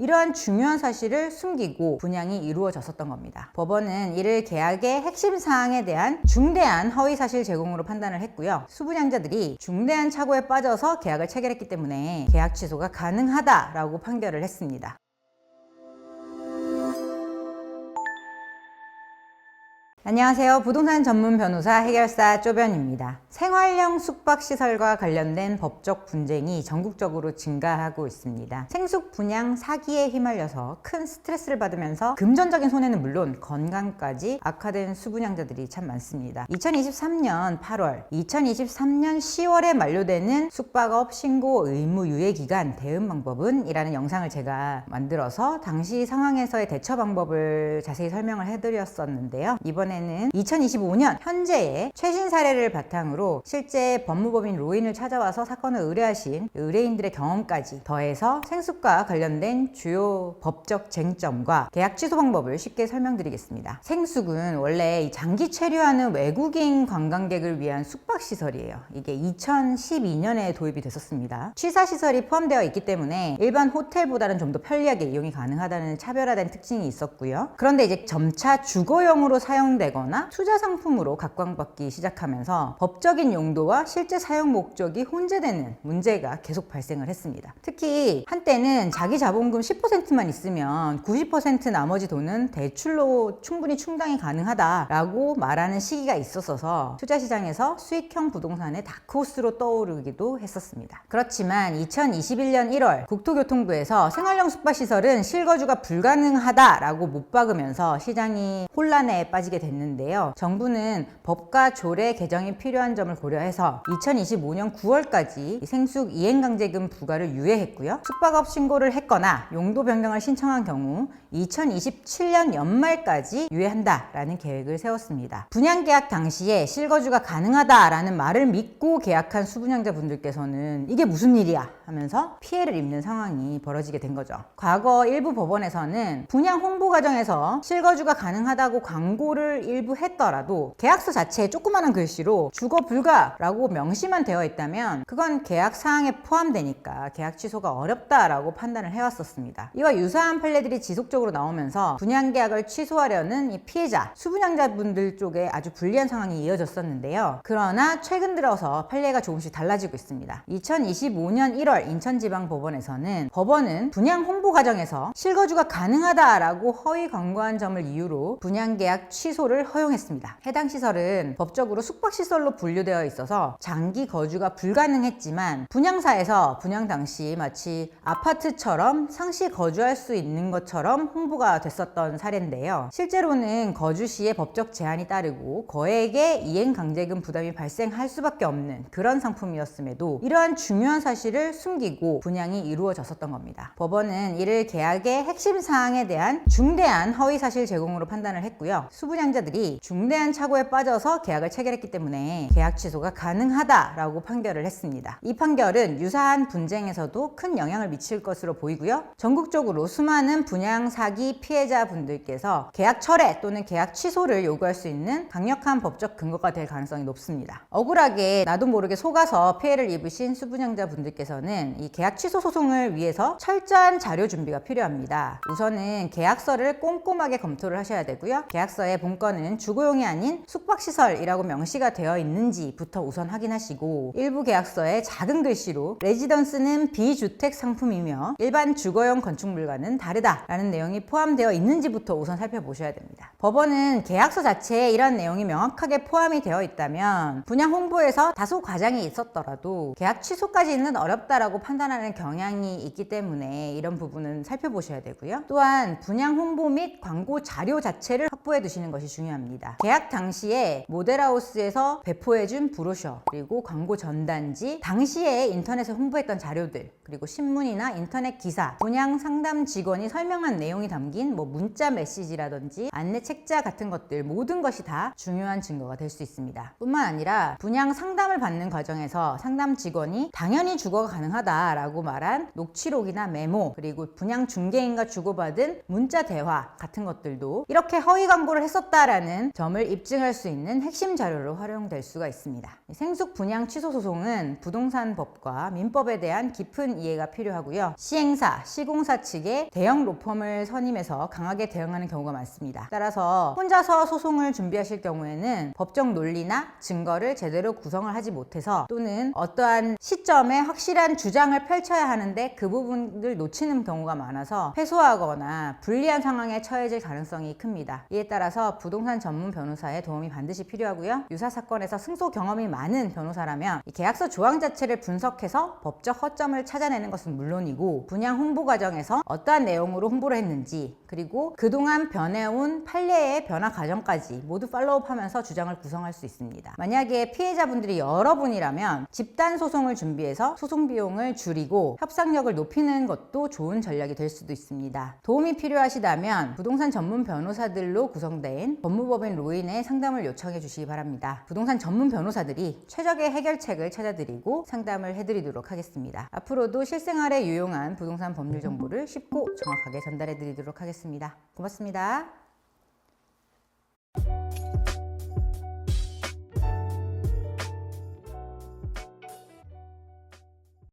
이러한 중요한 사실을 숨기고 분양이 이루어졌었던 겁니다. 법원은 이를 계약의 핵심 사항에 대한 중대한 허위 사실 제공으로 판단을 했고요. 수분양자들이 중대한 착오에 빠져서 계약을 체결했기 때문에 계약 취소가 가능하다라고 판결을 했습니다. 안녕하세요. 부동산 전문 변호사 해결사 쪼변입니다. 생활형 숙박시설과 관련된 법적 분쟁이 전국적으로 증가하고 있습니다. 생숙 분양 사기에 휘말려서 큰 스트레스를 받으면서 금전적인 손해는 물론 건강까지 악화된 수분양자들이 참 많습니다. 2023년 8월, 2023년 10월에 만료되는 숙박업 신고 의무 유예 기간 대응 방법은 이라는 영상을 제가 만들어서 당시 상황에서의 대처 방법을 자세히 설명을 해드렸었는데요. 이번에는 2025년 현재의 최신 사례를 바탕으로 실제 법무법인 로인을 찾아와서 사건을 의뢰하신 의뢰인들의 경험까지 더해서 생숙과 관련된 주요 법적 쟁점과 계약 취소 방법을 쉽게 설명드리겠습니다. 생숙은 원래 이 장기 체류하는 외국인 관광객을 위한 숙박시설이에요. 이게 2012년에 도입이 됐었습니다. 취사시설이 포함되어 있기 때문에 일반 호텔보다는 좀 더 편리하게 이용이 가능하다는 차별화된 특징이 있었고요. 그런데 이제 점차 주거용으로 사용되거나 투자 상품으로 각광받기 시작하면서 법적인 용도와 실제 사용 목적이 혼재되는 문제가 계속 발생을 했습니다. 특히 한때는 자기 자본금 10%만 있으면 90% 나머지 돈은 대출로 충분히 충당이 가능하다라고 말하는 시기가 있었어서 투자시장에서 수익형 부동산의 다크호스로 떠오르기도 했었습니다. 그렇지만 2021년 1월 국토교통부에서 생활형 숙박시설은 실거주가 불가능하다라고 못 박으면서 시장이 혼란에 빠지게 됐는데요. 정부는 법과 조례 개정이 필요한 점을 고려해서 2025년 9월까지 생숙 이행강제금 부과를 유예했고요. 숙박업 신고를 했거나 용도 변경을 신청한 경우 2027년 연말까지 유예한다라는 계획을 세웠습니다. 분양계약 당시에 실거주가 가능하다라는 말을 믿고 계약한 수분양자분들께서는 이게 무슨 일이야 하면서 피해를 입는 상황이 벌어지게 된 거죠. 과거 일부 법원에서는 분양 홍보 과정에서 실거주가 가능하다고 광고를 일부 했더라도 계약서 자체에 조그마한 글씨로 주거 불가라고 명시만 되어 있다면 그건 계약 사항에 포함되니까 계약 취소가 어렵다라고 판단을 해왔었습니다. 이와 유사한 판례들이 지속적으로 나오면서 분양계약을 취소하려는 이 피해자, 수분양자분들 쪽에 아주 불리한 상황이 이어졌었는데요. 그러나 최근 들어서 판례가 조금씩 달라지고 있습니다. 2025년 1월 인천지방법원에서는 법원은 분양 홍보 과정에서 실거주가 가능하다라고 허위 광고한 점을 이유로 분양계약 취소를 허용했습니다. 해당 시설은 법적으로 숙박시설로 분류되어 있어서 장기 거주가 불가능했지만 분양사에서 분양 당시 마치 아파트처럼 상시 거주할 수 있는 것처럼 홍보가 됐었던 사례인데요. 실제로는 거주 시에 법적 제한이 따르고 거액의 이행강제금 부담이 발생할 수밖에 없는 그런 상품이었음에도 이러한 중요한 사실을 숨기고 분양이 이루어졌었던 겁니다. 법원은 이를 계약의 핵심 사항에 대한 중대한 허위 사실 제공으로 판단을 했고요. 수분양자들이 중대한 착오에 빠져서 계약을 체결했기 때문에 계약 취소가 가능하다라고 판결을 했습니다. 이 판결은 유사한 분쟁에서도 큰 영향을 미칠 것으로 보이고요. 전국적으로 수많은 분양 사기 피해자분들께서 계약 철회 또는 계약 취소를 요구할 수 있는 강력한 법적 근거가 될 가능성이 높습니다. 억울하게 나도 모르게 속아서 피해를 입으신 수분양자분들께서는 이 계약 취소 소송을 위해서 철저한 자료 준비가 필요합니다. 우선은 계약서를 꼼꼼하게 검토를 하셔야 되고요. 계약서의 본건은 주거용이 아닌 숙박시설이라고 명시가 되어 있는지부터 우선 확인하시고 일부 계약서에 작은 글씨로 레지던스는 비주택 상품이며 일반 주거용 건축물과는 다르다라는 내용이 포함되어 있는지부터 우선 살펴보셔야 됩니다. 법원은 계약서 자체에 이런 내용이 명확하게 포함이 되어 있다면 분양 홍보에서 다소 과장이 있었더라도 계약 취소까지는 어렵다라고 판단하는 경향이 있기 때문에 이런 부분은 살펴보셔야 되고요. 또한 분양 홍보 및 광고 자료 자체를 확보해 두시는 것이 중요합니다. 계약 당시에 모델하우스에서 배포해준 브로셔 그리고 광고 전단지, 당시에 인터넷에 홍보했던 자료들, 그리고 신문이나 인터넷 기사, 분양 상담 직원이 설명한 내용이 담긴 문자 메시지라든지 안내 책자 같은 것들, 모든 것이 다 중요한 증거가 될 수 있습니다. 뿐만 아니라 분양 상담을 받는 과정에서 상담 직원이 당연히 주거가 가능한 가능하다라고 말한 녹취록이나 메모, 그리고 분양 중개인과 주고받은 문자 대화 같은 것들도 이렇게 허위 광고를 했었다라는 점을 입증할 수 있는 핵심 자료로 활용될 수가 있습니다. 생숙 분양 취소 소송은 부동산법과 민법에 대한 깊은 이해가 필요하고요. 시행사, 시공사 측에 대형 로펌을 선임해서 강하게 대응하는 경우가 많습니다. 따라서 혼자서 소송을 준비하실 경우에는 법적 논리나 증거를 제대로 구성을 하지 못해서 또는 어떠한 시점에 확실한 주장을 펼쳐야 하는데 그 부분을 놓치는 경우가 많아서 패소하거나 불리한 상황에 처해질 가능성이 큽니다. 이에 따라서 부동산 전문 변호사의 도움이 반드시 필요하고요. 유사 사건에서 승소 경험이 많은 변호사라면 이 계약서 조항 자체를 분석해서 법적 허점을 찾아내는 것은 물론이고 분양 홍보 과정에서 어떠한 내용으로 홍보를 했는지 그리고 그동안 변해온 판례의 변화 과정까지 모두 팔로우업하면서 주장을 구성할 수 있습니다. 만약에 피해자분들이 여러분이라면 집단 소송을 준비해서 소송 비용을 줄이고 협상력을 높이는 것도 좋은 전략이 될 수도 있습니다. 도움이 필요하시다면 부동산 전문 변호사들로 구성된 법무법인 로인에 상담을 요청해 주시기 바랍니다. 부동산 전문 변호사들이 최적의 해결책을 찾아드리고 상담을 해드리도록 하겠습니다. 앞으로도 실생활에 유용한 부동산 법률 정보를 쉽고 정확하게 전달해 드리도록 하겠습니다. 고맙습니다.